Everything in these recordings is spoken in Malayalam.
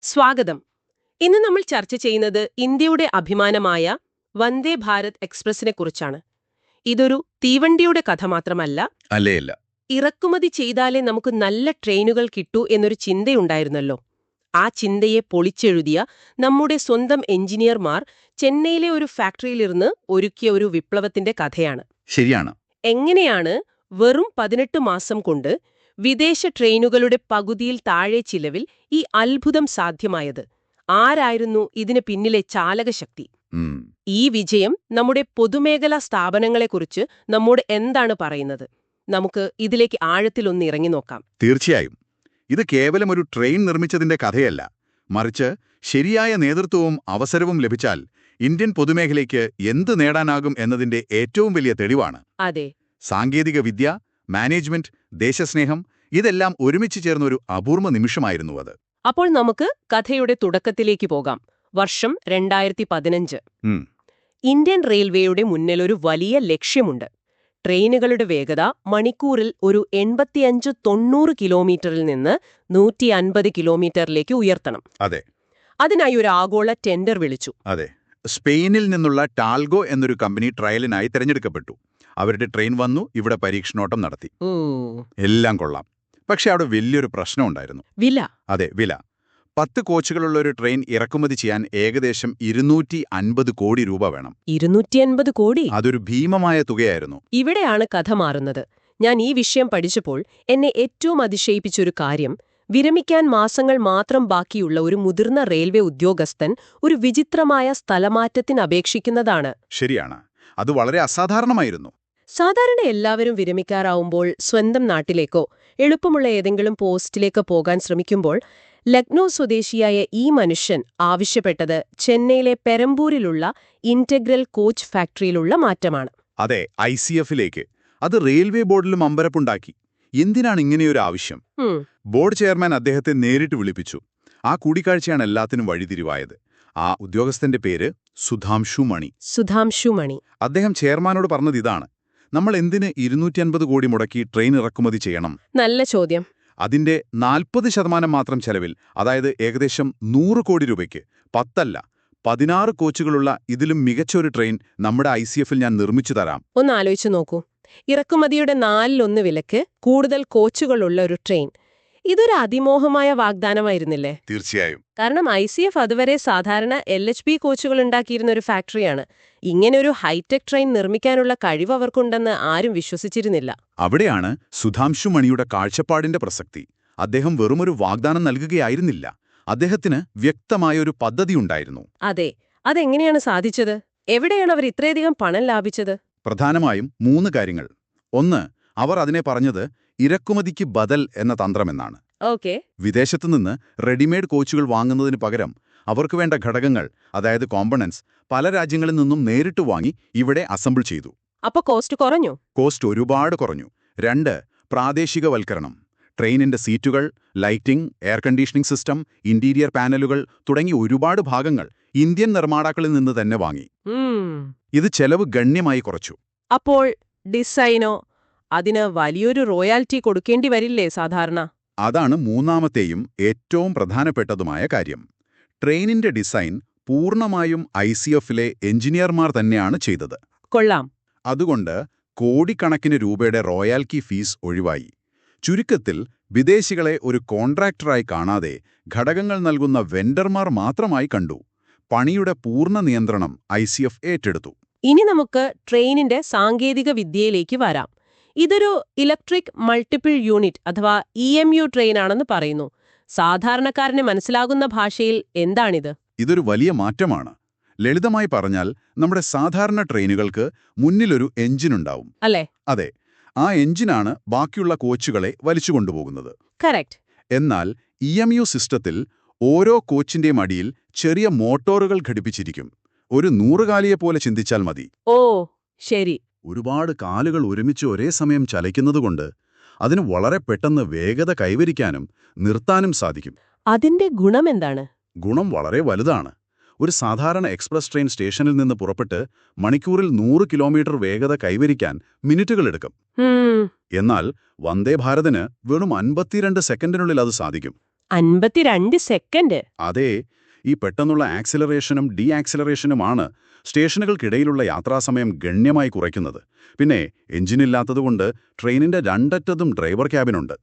സ്വാഗതം. ഇന്ന് നമ്മൾ ചർച്ച ചെയ്യുന്നത് ഇന്ത്യയുടെ അഭിമാനമായ വന്ദേ ഭാരത് എക്സ്പ്രസിനെ കുറിച്ചാണ്. ഇതൊരു തീവണ്ടിയുടെ കഥ മാത്രമല്ല, അല്ലേയല്ല. ഇറക്കുമതി ചെയ്താലേ നമുക്ക് നല്ല ട്രെയിനുകൾ കിട്ടൂ എന്നൊരു ചിന്തയുണ്ടായിരുന്നല്ലോ. ആ ചിന്തയെ പൊളിച്ചെഴുതിയ നമ്മുടെ സ്വന്തം എഞ്ചിനീയർമാർ ചെന്നൈയിലെ ഒരു ഫാക്ടറിയിലിരുന്ന് ഒരുക്കിയ ഒരു വിപ്ലവത്തിന്റെ കഥയാണ്. ശരിയാണ്. എങ്ങനെയാണ് വെറും 18 മാസം കൊണ്ട് വിദേശ ട്രെയിനുകളുടെ പകുതിയിൽ താഴെ ചിലവിൽ ഈ അത്ഭുതം സാധ്യമായത്? ആരായിരുന്നു ഇതിന് പിന്നിലെ ചാലകശക്തി? ഈ വിജയം നമ്മുടെ പൊതുമേഖലാ സ്ഥാപനങ്ങളെക്കുറിച്ച് നമ്മോട് എന്താണ് പറയുന്നത്? നമുക്ക് ഇതിലേക്ക് ആഴത്തിലൊന്ന് ഇറങ്ങി നോക്കാം. തീർച്ചയായും. ഇത് കേവലം ഒരു ട്രെയിൻ നിർമ്മിച്ചതിന്റെ കഥയല്ല, മറിച്ച് ശരിയായ നേതൃത്വവും അവസരവും ലഭിച്ചാൽ ഇന്ത്യൻ പൊതുമേഖലയ്ക്ക് എന്ത് നേടാനാകും എന്നതിന്റെ ഏറ്റവും വലിയ തെളിവാണ്. അതെ. സാങ്കേതിക വിദ്യ, മാനേജ്മെന്റ്, ദേശസ്നേഹം ഇതെല്ലാം ഒരുമിച്ച് ചേർന്ന ഒരു അപൂർവ നിമിഷമായിരുന്നു അത്. അപ്പോൾ നമുക്ക് കഥയുടെ തുടക്കത്തിലേക്ക് പോകാം. വർഷം 2015. ഇന്ത്യൻ റെയിൽവേയുടെ മുന്നിലൊരു വലിയ ലക്ഷ്യമുണ്ട്. ട്രെയിനുകളുടെ വേഗത മണിക്കൂറിൽ ഒരു 85-90 കിലോമീറ്ററിൽ നിന്ന് 150 കിലോമീറ്ററിലേക്ക് ഉയർത്തണം. അതെ. അതിനായി ഒരു ആഗോള ടെൻഡർ വിളിച്ചു. അതെ. സ്പെയിനിൽ നിന്നുള്ള ടാൽഗോ എന്നൊരു കമ്പനി ട്രയലിനായി തിരഞ്ഞെടുക്കപ്പെട്ടു. അവരുടെ ട്രെയിൻ വന്നു, ഇവിടെ പരീക്ഷണോട്ടം നടത്തി. എല്ലാം കൊള്ളാം. പക്ഷെ അവിടെ വലിയൊരു പ്രശ്നമുണ്ടായിരുന്നു. വില. അതെ, വില. 10 കോച്ചുകളുള്ള ഒരു ട്രെയിൻ ഇറക്കുമതി ചെയ്യാൻ ഏകദേശം 250 കോടി രൂപ വേണം. 250 കോടി? അതൊരു ഭീമമായ തുകയായിരുന്നു. ഇവിടെയാണ് കഥ മാറുന്നത്. ഞാൻ ഈ വിഷയം പഠിച്ചപ്പോൾ എന്നെ ഏറ്റവും അതിശയിപ്പിച്ചൊരു കാര്യം, വിരമിക്കാൻ മാസങ്ങൾ മാത്രം ബാക്കിയുള്ള ഒരു മുതിർന്ന റെയിൽവേ ഉദ്യോഗസ്ഥൻ ഒരു വിചിത്രമായ സ്ഥലമാറ്റത്തിന് അപേക്ഷിക്കുന്നതാണ്. ശരിയാണ്. അത് വളരെ അസാധാരണമായിരുന്നു. സാധാരണ എല്ലാവരും വിരമിക്കാറാവുമ്പോൾ സ്വന്തം നാട്ടിലേക്കോ എളുപ്പമുള്ള ഏതെങ്കിലും പോസ്റ്റിലേക്കോ പോകാൻ ശ്രമിക്കുമ്പോൾ ലക്നൌ സ്വദേശിയായ ഈ മനുഷ്യൻ ആവശ്യപ്പെട്ടത് ചെന്നൈയിലെ പെരമ്പൂരിലുള്ള ഇന്റഗ്രൽ കോച്ച് ഫാക്ടറിയിലുള്ള മാറ്റമാണ്. അതെ, ICF-ലേക്ക്. അത് റെയിൽവേ ബോർഡിലും അമ്പരപ്പുണ്ടാക്കി. എന്തിനാണ് ഇങ്ങനെയൊരു ആവശ്യം? ബോർഡ് ചെയർമാൻ അദ്ദേഹത്തെ നേരിട്ട് വിളിപ്പിച്ചു. ആ കൂടിക്കാഴ്ചയാണ് എല്ലാത്തിനും വഴിതിരിവായത്. ആ ഉദ്യോഗസ്ഥന്റെ പേര് സുധാംശു മണി. സുധാംശു മണി. അദ്ദേഹം ചെയർമാനോട് പറഞ്ഞത് ഇതാണ്: നമ്മൾ എന്തിന് 250 കോടി മുടക്കി ട്രെയിൻ ഇറക്കുമതി ചെയ്യണം? നല്ല ചോദ്യം. അതിന്റെ 40% മാത്രം ചെലവിൽ, അതായത് ഏകദേശം 100 കോടി രൂപയ്ക്ക് 10 അല്ല 16 കോച്ചുകളുള്ള ഇതിലും മികച്ചൊരു ട്രെയിൻ നമ്മുടെ ICF-ൽ ഞാൻ നിർമ്മിച്ചു തരാം. ഒന്ന് ആലോചിച്ചു നോക്കൂ. ഇറക്കുമതിയുടെ 1/4 വിലക്ക് കൂടുതൽ കോച്ചുകളുള്ള ഒരു ട്രെയിൻ. ഇതൊരു അതിമോഹമായ വാഗ്ദാനമായിരുന്നില്ലേ? തീർച്ചയായും. കാരണം ICF അതുവരെ സാധാരണ LHB കോച്ചുകൾ ഉണ്ടാക്കിയിരുന്ന ഒരു ഫാക്ടറിയാണ്. ഇങ്ങനെയൊരു ഹൈടെക് ട്രെയിൻ നിർമ്മിക്കാനുള്ള കഴിവ് അവർക്കുണ്ടെന്ന് ആരും വിശ്വസിച്ചിരുന്നില്ല. അവിടെയാണ് സുധാംശു മണിയുടെ കാഴ്ചപ്പാടിന്റെ പ്രസക്തി. അദ്ദേഹം വെറുമൊരു വാഗ്ദാനം നൽകുകയായിരുന്നില്ല, അദ്ദേഹത്തിന് വ്യക്തമായൊരു പദ്ധതിയുണ്ടായിരുന്നു. അതെ. അതെങ്ങനെയാണ് സാധിച്ചത്? എവിടെയാണ് അവർ ഇത്രയധികം പണം ലാഭിച്ചത്? പ്രധാനമായും 3 കാര്യങ്ങൾ. ഒന്ന്, അവർ അതിനെ പറഞ്ഞത് ഇറക്കുമതിക്ക് ബദൽ എന്ന തന്ത്രമെന്നാണ്. ഓക്കെ. വിദേശത്തുനിന്ന് റെഡിമെയ്ഡ് കോച്ചുകൾ വാങ്ങുന്നതിന് പകരം അവർക്ക് വേണ്ട ഘടകങ്ങൾ, അതായത് കോമ്പണന്റ്സ്, പല രാജ്യങ്ങളിൽ നിന്നും നേരിട്ട് വാങ്ങി ഇവിടെ അസംബിൾ ചെയ്തു. അപ്പൊ കോസ്റ്റ് കുറഞ്ഞു? കോസ്റ്റ് ഒരുപാട് കുറഞ്ഞു. 2, പ്രാദേശികവൽക്കരണം. ട്രെയിനിന്റെ സീറ്റുകൾ, lighting, air conditioning system, interior പാനലുകൾ തുടങ്ങി ഒരുപാട് ഭാഗങ്ങൾ ഇന്ത്യൻ നിർമ്മാതാക്കളിൽ നിന്ന് തന്നെ വാങ്ങി. ഇത് ചെലവ് ഗണ്യമായി കുറച്ചു. അപ്പോൾ ഡിസൈനോ? അതിന് വലിയൊരു റോയാലിറ്റി കൊടുക്കേണ്ടി വരില്ലേ സാധാരണ? അതാണ് മൂന്നാമത്തെയും ഏറ്റവും പ്രധാനപ്പെട്ടതുമായ കാര്യം. ട്രെയിനിന്റെ ഡിസൈൻ പൂർണ്ണമായും ICF-ലെ എഞ്ചിനീയർമാർ തന്നെയാണ് ചെയ്തത്. കൊള്ളാം. അതുകൊണ്ട് കോടിക്കണക്കിന് രൂപയുടെ റോയാലിറ്റി ഫീസ് ഒഴിവായി. ചുരുക്കത്തിൽ വിദേശികളെ ഒരു കോൺട്രാക്ടറായി കാണാതെ ഘടകങ്ങൾ നൽകുന്ന വെണ്ടർമാർ മാത്രമായി കണ്ടു. പണിയുടെ പൂർണ്ണ നിയന്ത്രണം ICF ഏറ്റെടുത്തു. ഇനി നമുക്ക് ട്രെയിനിന്റെ സാങ്കേതിക വിദ്യയിലേക്ക് വരാം. ഇതൊരു ഇലക്ട്രിക് മൾട്ടിപ്പിൾ യൂണിറ്റ് അഥവാ EMU ട്രെയിനാണെന്ന് പറയുന്നു. സാധാരണക്കാരന് മനസ്സിലാകുന്ന ഭാഷയിൽ എന്താണിത്? ഇതൊരു വലിയ മാറ്റമാണ്. ലളിതമായി പറഞ്ഞാൽ, നമ്മുടെ സാധാരണ ട്രെയിനുകൾക്ക് മുന്നിലൊരു എഞ്ചിനുണ്ടാവും, അല്ലേ? അതെ. ആ എഞ്ചിനാണ് ബാക്കിയുള്ള കോച്ചുകളെ വലിച്ചുകൊണ്ടുപോകുന്നത്. കറക്റ്റ്. എന്നാൽ EMU സിസ്റ്റത്തിൽ ഓരോ കോച്ചിന്റെയും അടിയിൽ ചെറിയ മോട്ടോറുകൾ ഘടിപ്പിച്ചിരിക്കും. ഒരു 100 കാലിയെപ്പോലെ ചിന്തിച്ചാൽ മതി. ഓ, ശരി. ഒരുപാട് കാലുകൾ ഒരുമിച്ച് ഒരേ സമയം ചലിക്കുന്നതുകൊണ്ട് അതിന് വളരെ പെട്ടെന്ന് വേഗത കൈവരിക്കാനും നിർത്താനും സാധിക്കും. അതിന്റെ ഗുണമെന്താണ്? ഗുണം വളരെ വലുതാണ്. ഒരു സാധാരണ എക്സ്പ്രസ് ട്രെയിൻ സ്റ്റേഷനിൽ നിന്ന് പുറപ്പെട്ട് മണിക്കൂറിൽ 100 കിലോമീറ്റർ വേഗത കൈവരിക്കാൻ മിനിറ്റുകളെടുക്കും. എന്നാൽ വന്ദേ ഭാരതിന് വെറും 52 സെക്കൻഡിനുള്ളിൽ അത് സാധിക്കും. 52 സെക്കൻഡ്. അതേ, ഈ പെട്ടെന്നുള്ള ആക്സിലറേഷനും ഡീ ആക്സിലറേഷനുമാണ് സ്റ്റേഷനുകൾക്കിടയിലുള്ള യാത്രാസമയം ഗണ്യമായി കുറയ്ക്കുന്നത്. പിന്നെ എഞ്ചിനില്ലാത്തതുകൊണ്ട് ട്രെയിനിന്റെ രണ്ടറ്റത്തും ഡ്രൈവർ ക്യാബിനുണ്ട്.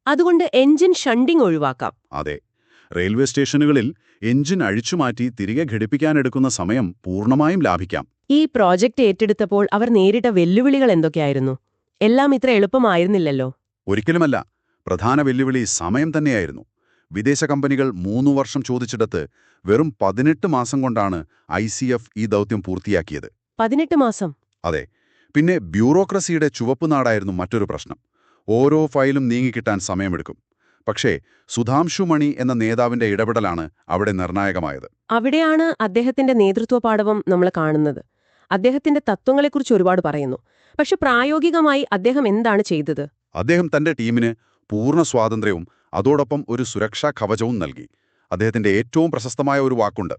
അതുകൊണ്ട് എഞ്ചിൻ ഷണ്ടിങ് ഒഴിവാക്കാം. അതെ, റെയിൽവേ സ്റ്റേഷനുകളിൽ എഞ്ചിൻ അഴിച്ചുമാറ്റി തിരികെ ഘടിപ്പിക്കാനെടുക്കുന്ന സമയം പൂർണ്ണമായും ലാഭിക്കാം. ഈ പ്രോജക്റ്റ് ഏറ്റെടുത്തപ്പോൾ അവർ നേരിട്ട വെല്ലുവിളികൾ എന്തൊക്കെയായിരുന്നു? എല്ലാം ഇത്ര എളുപ്പമായിരുന്നില്ലല്ലോ. ഒരിക്കലുമല്ല. പ്രധാന വെല്ലുവിളി സമയം തന്നെയായിരുന്നു. വിദേശ കമ്പനികൾ 3 വർഷം ചോദിച്ചിടത്ത് വെറും 18 മാസം കൊണ്ടാണ് ICF ഈ ദൗത്യം പൂർത്തിയാക്കിയത്. 18 മാസം? അതെ. പിന്നെ ബ്യൂറോക്രസിയുടെ ചുവപ്പുനാടായിരുന്നു മറ്റൊരു പ്രശ്നം. ഓരോ ഫയലും നീങ്ങിക്കിട്ടാൻ സമയമെടുക്കും. പക്ഷേ സുധാംശു മണി എന്ന നേതാവിന്റെ ഇടപെടലാണ് അവിടെ നിർണായകമായത്. അവിടെയാണ് അദ്ദേഹത്തിന്റെ നേതൃത്വ പാടവം നമ്മൾ കാണുന്നത്. അദ്ദേഹത്തിന്റെ തത്വങ്ങളെക്കുറിച്ച് ഒരുപാട് പറയുന്നു. പക്ഷെ പ്രായോഗികമായി അദ്ദേഹം എന്താണ് ചെയ്തത്? അദ്ദേഹം തന്റെ ടീമിന് പൂർണ്ണ സ്വാതന്ത്ര്യവും അതോടൊപ്പം ഒരു സുരക്ഷാ കവചവും നൽകി. അദ്ദേഹത്തിന്റെ ഏറ്റവും പ്രശസ്തമായ ഒരു വാക്കുണ്ട്.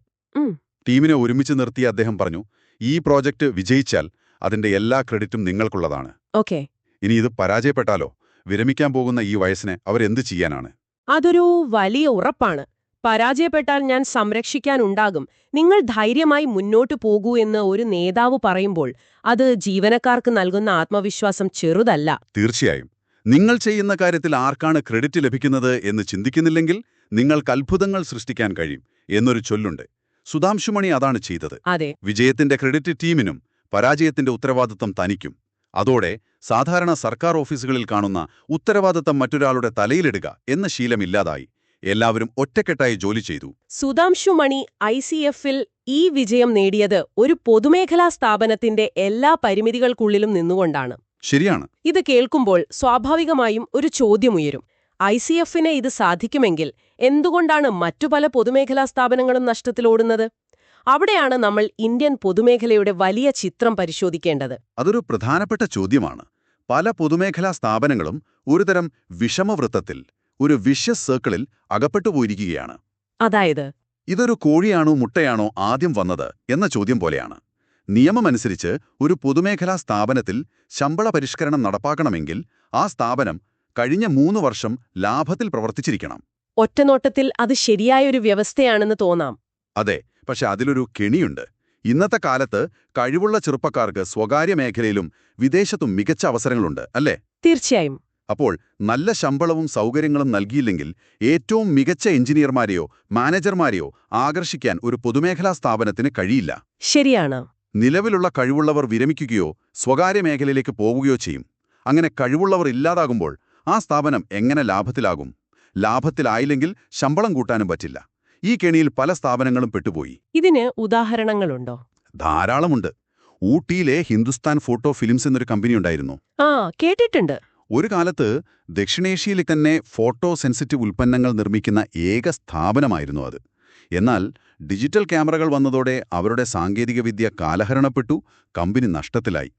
ടീമിനെ ഒരുമിച്ച് നിർത്തി അദ്ദേഹം പറഞ്ഞു, ഈ പ്രോജക്റ്റ് വിജയിച്ചാൽ അതിന്റെ എല്ലാ ക്രെഡിറ്റും നിങ്ങൾക്കുള്ളതാണ്. ഓക്കേ. ഇനി ഇത് പരാജയപ്പെട്ടാലോ? വിരമിക്കാൻ പോകുന്ന ഈ വയസ്സിനെ അവരെന്ത് ചെയ്യാനാണ്? അതൊരു വലിയ ഉറപ്പാണ്. പരാജയപ്പെട്ടാൽ ഞാൻ സംരക്ഷിക്കാനുണ്ടാകും, നിങ്ങൾ ധൈര്യമായി മുന്നോട്ടു പോകൂ എന്ന് ഒരു നേതാവ് പറയുമ്പോൾ അത് ജീവനക്കാർക്ക് നൽകുന്ന ആത്മവിശ്വാസം ചെറുതല്ല. തീർച്ചയായും. നിങ്ങൾ ചെയ്യുന്ന കാര്യത്തിൽ ആർക്കാണ് ക്രെഡിറ്റ് ലഭിക്കുന്നത് എന്ന് ചിന്തിക്കുന്നില്ലെങ്കിൽ നിങ്ങൾക്ക് അത്ഭുതങ്ങൾ സൃഷ്ടിക്കാൻ കഴിയും എന്നൊരു ചൊല്ലുണ്ട്. സുധാംശുമണി അതാണ് ചെയ്തത്. അതെ. വിജയത്തിന്റെ ക്രെഡിറ്റ് ടീമിനും പരാജയത്തിന്റെ ഉത്തരവാദിത്തം തനിക്കും. അതോടെ സാധാരണ സർക്കാർ ഓഫീസുകളിൽ കാണുന്ന ഉത്തരവാദിത്തം മറ്റൊരാളുടെ തലയിലിടുക എന്ന ശീലമില്ലാതായി. എല്ലാവരും ഒറ്റക്കെട്ടായി ജോലി ചെയ്തു. സുധാംശു മണി ICF-ൽ ഈ വിജയം നേടിയത് ഒരു പൊതുമേഖലാ സ്ഥാപനത്തിന്റെ എല്ലാ പരിമിതികൾക്കുള്ളിലും നിന്നുകൊണ്ടാണ്. ശരിയാണ്. ഇത് കേൾക്കുമ്പോൾ സ്വാഭാവികമായും ഒരു ചോദ്യമുയരും. ICF-ന് ഇത് സാധിക്കുമെങ്കിൽ എന്തുകൊണ്ടാണ് മറ്റു പല പൊതുമേഖലാ സ്ഥാപനങ്ങളും നഷ്ടത്തിലോടുന്നത്? അവിടെയാണ് നമ്മൾ ഇന്ത്യൻ പൊതുമേഖലയുടെ വലിയ ചിത്രം പരിശോധിക്കേണ്ടത്. അതൊരു പ്രധാനപ്പെട്ട ചോദ്യമാണ്. പല പൊതുമേഖലാ സ്ഥാപനങ്ങളും ഒരുതരം വിഷമവൃത്തത്തിൽ, ഒരു വിഷ്യസ് സർക്കിളിൽ അകപ്പെട്ടുപോയിരിക്കുകയാണ്. അതായത്, ഇതൊരു കോഴിയാണോ മുട്ടയാണോ ആദ്യം വന്നത് എന്ന ചോദ്യം പോലെയാണ്. നിയമമനുസരിച്ച് ഒരു പൊതുമേഖലാ സ്ഥാപനത്തിൽ ശമ്പള പരിഷ്കരണം നടപ്പാക്കണമെങ്കിൽ ആ സ്ഥാപനം കഴിഞ്ഞ 3 വർഷം ലാഭത്തിൽ പ്രവർത്തിച്ചിരിക്കണം. ഒറ്റനോട്ടത്തിൽ അത് ശരിയായൊരു വ്യവസ്ഥയാണെന്ന് തോന്നാം. അതെ, പക്ഷെ അതിലൊരു കെണിയുണ്ട്. ഇന്നത്തെ കാലത്ത് കഴിവുള്ള ചെറുപ്പക്കാർക്ക് സ്വകാര്യ മേഖലയിലും വിദേശത്തും മികച്ച അവസരങ്ങളുണ്ട്, അല്ലേ? തീർച്ചയായും. അപ്പോൾ നല്ല ശമ്പളവും സൗകര്യങ്ങളും നൽകിയില്ലെങ്കിൽ ഏറ്റവും മികച്ച എഞ്ചിനീയർമാരെയോ മാനേജർമാരെയോ ആകർഷിക്കാൻ ഒരു പൊതുമേഖലാ സ്ഥാപനത്തിന് കഴിയില്ല. ശരിയാണ്. നിലവിലുള്ള കഴിവുള്ളവർ വിരമിക്കുകയോ സ്വകാര്യ മേഖലയിലേക്ക് പോവുകയോ ചെയ്യും. അങ്ങനെ കഴിവുള്ളവർ ഇല്ലാതാകുമ്പോൾ ആ സ്ഥാപനം എങ്ങനെ ലാഭത്തിലാകും? ലാഭത്തിലായില്ലെങ്കിൽ ശമ്പളം കൂട്ടാനും പറ്റില്ല. ഈ കെണിയിൽ പല സ്ഥാപനങ്ങളും പെട്ടുപോയി. ഇതിന് ഉദാഹരണങ്ങളുണ്ടോ? ധാരാളമുണ്ട്. ഊട്ടിയിലെ ഹിന്ദുസ്ഥാൻ ഫോട്ടോ ഫിലിംസ് എന്നൊരു കമ്പനി ഉണ്ടായിരുന്നു. കേട്ടിട്ടുണ്ട്. ഒരു കാലത്ത് ദക്ഷിണേഷ്യയിലെ തന്നെ ഫോട്ടോ സെൻസിറ്റീവ് ഉൽപ്പന്നങ്ങൾ നിർമ്മിക്കുന്ന ഏക സ്ഥാപനമായിരുന്നു അത്. എന്നാൽ ഡിജിറ്റൽ ക്യാമറകൾ വന്നതോടെ അവരുടെ സാങ്കേതികവിദ്യ കാലഹരണപ്പെട്ടു, കമ്പനി നഷ്ടത്തിലായി.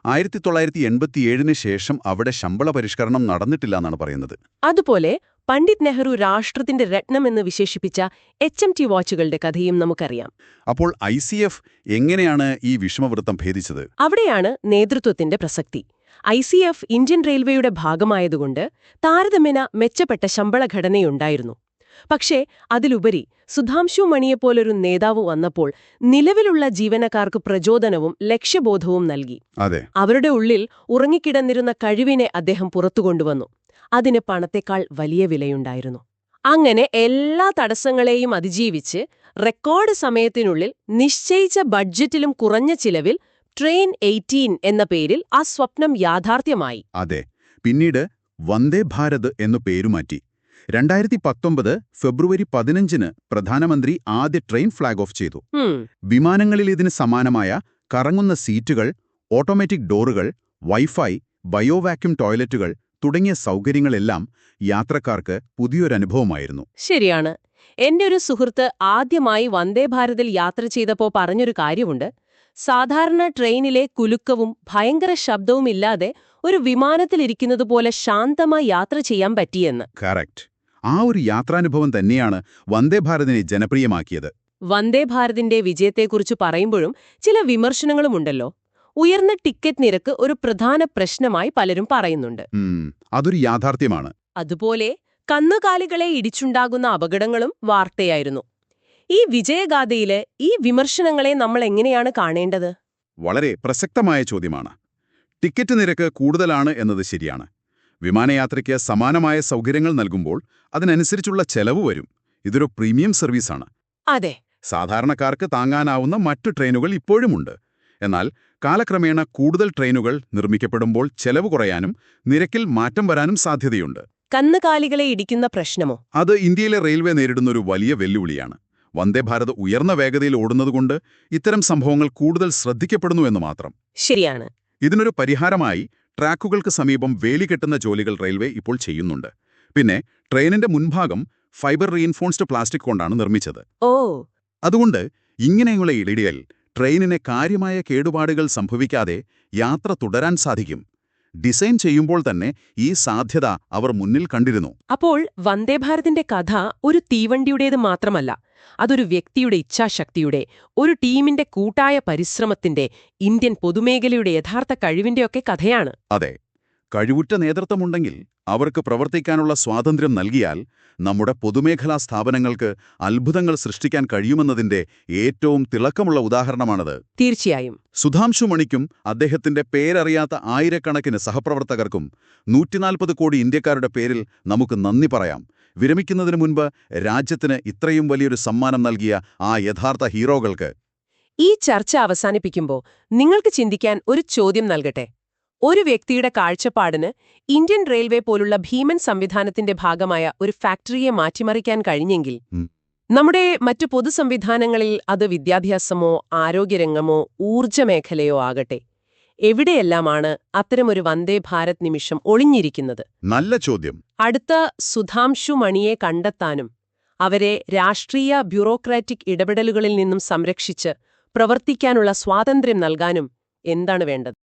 1987 ശേഷം അവിടെ ശമ്പള പരിഷ്കരണം നടന്നിട്ടില്ല എന്നാണ് പറയുന്നത്. അതുപോലെ പണ്ഡിറ്റ് നെഹ്റു രാഷ്ട്രത്തിന്റെ രത്നം എന്ന് വിശേഷിപ്പിച്ച HMT വാച്ചുകളുടെ കഥയും നമുക്കറിയാം. അപ്പോൾ ICF എങ്ങനെയാണ് ഈ വിഷമവൃത്തം ഭേദിച്ചത്? അവിടെയാണ് നേതൃത്വത്തിന്റെ പ്രസക്തി. ICF ഇന്ത്യൻ റെയിൽവേയുടെ ഭാഗമായതുകൊണ്ട് താരതമ്യേന മെച്ചപ്പെട്ട ശമ്പള ഘടനയുണ്ടായിരുന്നു. പക്ഷേ അതിലുപരി സുധാംശു മണിയെപ്പോലൊരു നേതാവ് വന്നപ്പോൾ നിലവിലുള്ള ജീവനക്കാർക്ക് പ്രചോദനവും ലക്ഷ്യബോധവും നൽകി. അവരുടെ ഉള്ളിൽ ഉറങ്ങിക്കിടന്നിരുന്ന കഴിവിനെ അദ്ദേഹം പുറത്തുകൊണ്ടുവന്നു. അതിന് പണത്തേക്കാൾ വലിയ വിലയുണ്ടായിരുന്നു. അങ്ങനെ എല്ലാ തടസ്സങ്ങളെയും അതിജീവിച്ച് റെക്കോർഡ് സമയത്തിനുള്ളിൽ നിശ്ചയിച്ച ബഡ്ജറ്റിലും കുറഞ്ഞ ചിലവിൽ ട്രെയിൻ 18 എന്ന പേരിൽ ആ സ്വപ്നം യാഥാർത്ഥ്യമായി. അതെ, പിന്നീട് വന്ദേ ഭാരത് എന്നു പേരുമാറ്റി. 2019 ഫെബ്രുവരി 15 പ്രധാനമന്ത്രി ആദ്യ ട്രെയിൻ ഫ്ലാഗ് ഓഫ് ചെയ്തു. വിമാനങ്ങളിൽ ഇതിന് സമാനമായ കറങ്ങുന്ന സീറ്റുകൾ, ഓട്ടോമാറ്റിക് ഡോറുകൾ, വൈഫൈ, ബയോവാക്യൂം ടോയ്ലറ്റുകൾ തുടങ്ങിയ സൗകര്യങ്ങളെല്ലാം യാത്രക്കാർക്ക് പുതിയൊരനുഭവമായിരുന്നു. ശരിയാണ്. എന്റെ ഒരു സുഹൃത്ത് ആദ്യമായി വന്ദേ ഭാരതിൽ യാത്ര ചെയ്തപ്പോൾ പറഞ്ഞൊരു കാര്യമുണ്ട്. സാധാരണ ട്രെയിനിലെ കുലുക്കവും ഭയങ്കര ശബ്ദവുമില്ലാതെ ഒരു വിമാനത്തിലിരിക്കുന്നതുപോലെ ശാന്തമായി യാത്ര ചെയ്യാൻ പറ്റിയെന്ന്. കറക്റ്റ്. ആ ഒരു യാത്രാനുഭവം തന്നെയാണ് വന്ദേ ഭാരതിനെ ജനപ്രിയമാക്കിയത്. വന്ദേ ഭാരതിന്റെ വിജയത്തെക്കുറിച്ച് പറയുമ്പോഴും ചില വിമർശനങ്ങളുമുണ്ടല്ലോ. ഉയർന്ന ടിക്കറ്റ് നിരക്ക് ഒരു പ്രധാന പ്രശ്നമായി പലരും പറയുന്നുണ്ട്. അതൊരു യാഥാർത്ഥ്യമാണ്. അതുപോലെ കന്നുകാലികളെ ഇടിച്ചുണ്ടാകുന്ന അപകടങ്ങളും വാർത്തയായിരുന്നു. ഈ വിജയഗാഥയില് ഈ വിമർശനങ്ങളെ നമ്മൾ എങ്ങനെയാണ് കാണേണ്ടത്? വളരെ പ്രസക്തമായ ചോദ്യമാണ്. ടിക്കറ്റ് നിരക്ക് കൂടുതലാണ് എന്നത് ശരിയാണ്. വിമാനയാത്രയ്ക്ക് സമാനമായ സൗകര്യങ്ങൾ നൽകുമ്പോൾ അതിനനുസരിച്ചുള്ള ചെലവ് വരും. ഇതൊരു പ്രീമിയം സർവീസാണ്. അതെ. സാധാരണക്കാർക്ക് താങ്ങാനാവുന്ന മറ്റ് ട്രെയിനുകൾ ഇപ്പോഴുമുണ്ട്. എന്നാൽ കാലക്രമേണ കൂടുതൽ ട്രെയിനുകൾ നിർമ്മിക്കപ്പെടുമ്പോൾ ചെലവ് കുറയാനും നിരക്കിൽ മാറ്റം വരാനും സാധ്യതയുണ്ട്. കന്നുകാലികളെ ഇടിക്കുന്ന പ്രശ്നമോ? അത് ഇന്ത്യയിലെ റെയിൽവേ നേരിടുന്നൊരു വലിയ വെല്ലുവിളിയാണ്. വന്ദേ ഭാരത് ഉയർന്ന വേഗതയിൽ ഓടുന്നതുകൊണ്ട് ഇത്തരം സംഭവങ്ങൾ കൂടുതൽ ശ്രദ്ധിക്കപ്പെടുന്നു എന്ന് മാത്രം. ശരിയാണ്. ഇതിനൊരു പരിഹാരമായി ട്രാക്കുകൾക്ക് സമീപം വേലി കെട്ടുന്ന ജോലികൾ റെയിൽവേ ഇപ്പോൾ ചെയ്യുന്നുണ്ട്. പിന്നെ ട്രെയിനിന്റെ മുൻഭാഗം ഫൈബർ റീഇൻഫോഴ്സ്ഡ് പ്ലാസ്റ്റിക് കൊണ്ടാണ് നിർമ്മിച്ചത്. ഓ. അതുകൊണ്ട് ഇങ്ങനെയുള്ള ഇടയിൽ ട്രെയിനിന് കാര്യമായ കേടുപാടുകൾ സംഭവിക്കാതെ യാത്ര തുടരാൻ സാധിക്കും. ഡിസൈൻ ചെയ്യുമ്പോൾ തന്നെ ഈ സാധ്യത അവർ മുന്നിൽ കണ്ടിരുന്നു. അപ്പോൾ വന്ദേഭാരതിന്റെ കഥ ഒരു തീവണ്ടിയുടേത് മാത്രമല്ല, അതൊരു വ്യക്തിയുടെ ഇച്ഛാശക്തിയുടെ, ഒരു ടീമിന്റെ കൂട്ടായ പരിശ്രമത്തിന്റെ, ഇന്ത്യൻ പൊതുമേഖലയുടെ യഥാർത്ഥ കഴിവിന്റെയൊക്കെ കഥയാണ്. അതെ, കഴിവുറ്റ നേതൃത്വമുണ്ടെങ്കിൽ, അവർക്ക് പ്രവർത്തിക്കാനുള്ള സ്വാതന്ത്ര്യം നൽകിയാൽ നമ്മുടെ പൊതുമേഖലാ സ്ഥാപനങ്ങൾക്ക് അത്ഭുതങ്ങൾ സൃഷ്ടിക്കാൻ കഴിയുമെന്നതിന്റെ ഏറ്റവും തിളക്കമുള്ള ഉദാഹരണമാണത്. തീർച്ചയായും. സുധാംശു മണിക്കും അദ്ദേഹത്തിന്റെ പേരറിയാത്ത ആയിരക്കണക്കിന് സഹപ്രവർത്തകർക്കും 140 കോടി ഇന്ത്യക്കാരുടെ പേരിൽ നമുക്ക് നന്ദി പറയാം. വിരമിക്കുന്നതിന് മുൻപ് രാജ്യത്തിന് ഇത്രയും വലിയൊരു സമ്മാനം നൽകിയ ആ യഥാർത്ഥ ഹീറോകൾക്ക്. ഈ ചർച്ച അവസാനിപ്പിക്കുമ്പോൾ നിങ്ങൾക്ക് ചിന്തിക്കാൻ ഒരു ചോദ്യം നൽകട്ടെ. ഒരു വ്യക്തിയുടെ കാഴ്ചപ്പാടിന് ഇന്ത്യൻ റെയിൽവേ പോലുള്ള ഭീമൻ സംവിധാനത്തിന്റെ ഭാഗമായ ഒരു ഫാക്ടറിയെ മാറ്റിമറിക്കാൻ കഴിഞ്ഞെങ്കിൽ, നമ്മുടെ മറ്റു പൊതുസംവിധാനങ്ങളിൽ അത് വിദ്യാഭ്യാസമോ ആരോഗ്യരംഗമോ ഊർജ്ജമേഖലയോ ആകട്ടെ, എവിടെയെല്ലാമാണ് അത്തരമൊരു വന്ദേ ഭാരത് നിമിഷം ഒളിഞ്ഞിരിക്കുന്നത്? നല്ല ചോദ്യം. അടുത്ത സുധാംശു മണിയെ കണ്ടെത്താനും അവരെ രാഷ്ട്രീയ ബ്യൂറോക്രാറ്റിക് ഇടപെടലുകളിൽ നിന്നും സംരക്ഷിച്ച് പ്രവർത്തിക്കാനുള്ള സ്വാതന്ത്ര്യം നൽകാനും എന്താണ് വേണ്ടത്?